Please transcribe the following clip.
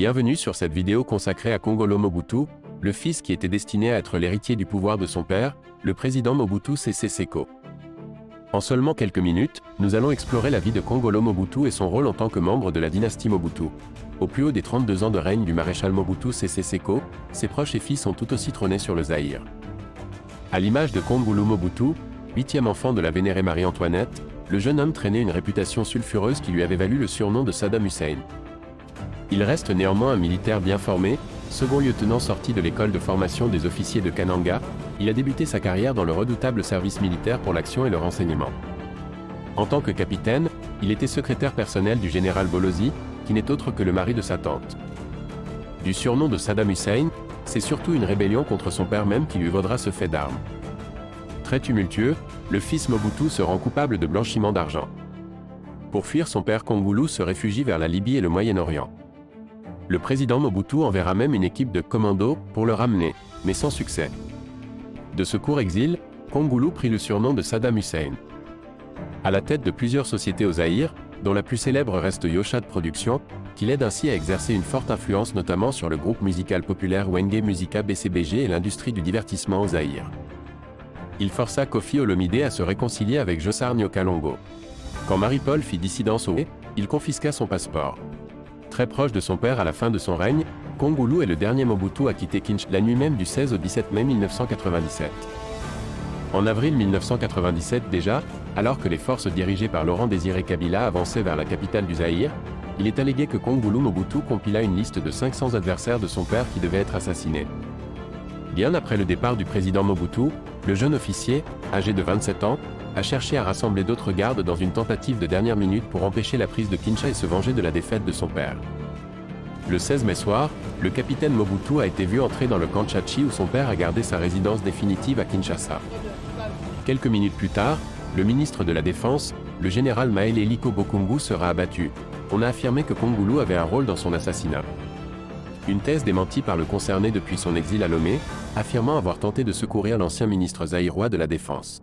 Bienvenue sur cette vidéo consacrée à Kongolo Mobutu, le fils qui était destiné à être l'héritier du pouvoir de son père, le président Mobutu Sese Seko. En seulement quelques minutes, nous allons explorer la vie de Kongolo Mobutu et son rôle en tant que membre de la dynastie Mobutu. Au plus haut des 32 ans de règne du maréchal Mobutu Sese Seko, ses proches et fils ont tout aussi trôné sur le Zaïre. À l'image de Kongolo Mobutu, 8e enfant de la vénérée Marie-Antoinette, le jeune homme traînait une réputation sulfureuse qui lui avait valu le surnom de Saddam Hussein. Il reste néanmoins un militaire bien formé, second lieutenant sorti de l'école de formation des officiers de Kananga. Il a débuté sa carrière dans le redoutable service militaire pour l'action et le renseignement. En tant que capitaine, il était secrétaire personnel du général Bolozi, qui n'est autre que le mari de sa tante. Du surnom de Saddam Hussein, c'est surtout une rébellion contre son père même qui lui vaudra ce fait d'armes. Très tumultueux, le fils Mobutu se rend coupable de blanchiment d'argent. Pour fuir son père, Kongolo se réfugie vers la Libye et le Moyen-Orient. Le président Mobutu enverra même une équipe de commandos pour le ramener, mais sans succès. De ce court exil, Kongolo prit le surnom de Saddam Hussein. À la tête de plusieurs sociétés au Zaïre, dont la plus célèbre reste Yoshad Productions, qui l'aide ainsi à exercer une forte influence notamment sur le groupe musical populaire Wenge Musica BCBG et l'industrie du divertissement au Zaïre. Il força Kofi Olomide à se réconcilier avec Jossar Nyokalongo. Quand Marie-Paul fit dissidence au il confisqua son passeport. Très proche de son père à la fin de son règne, Kongolo est le dernier Mobutu à quitter Kinshasa la nuit même du 16 au 17 mai 1997. En avril 1997 déjà, alors que les forces dirigées par Laurent Désiré Kabila avançaient vers la capitale du Zaïre, il est allégué que Kongolo Mobutu compila une liste de 500 adversaires de son père qui devaient être assassinés. Bien après le départ du président Mobutu, le jeune officier, âgé de 27 ans, a cherché à rassembler d'autres gardes dans une tentative de dernière minute pour empêcher la prise de Kinshasa et se venger de la défaite de son père. Le 16 mai soir, le capitaine Mobutu a été vu entrer dans le camp Tchatchi où son père a gardé sa résidence définitive à Kinshasa. Quelques minutes plus tard, le ministre de la Défense, le général Maël Eliko Bokungu sera abattu. On a affirmé que Kongolo avait un rôle dans son assassinat. Une thèse démentie par le concerné depuis son exil à Lomé, affirmant avoir tenté de secourir l'ancien ministre zaïrois de la Défense.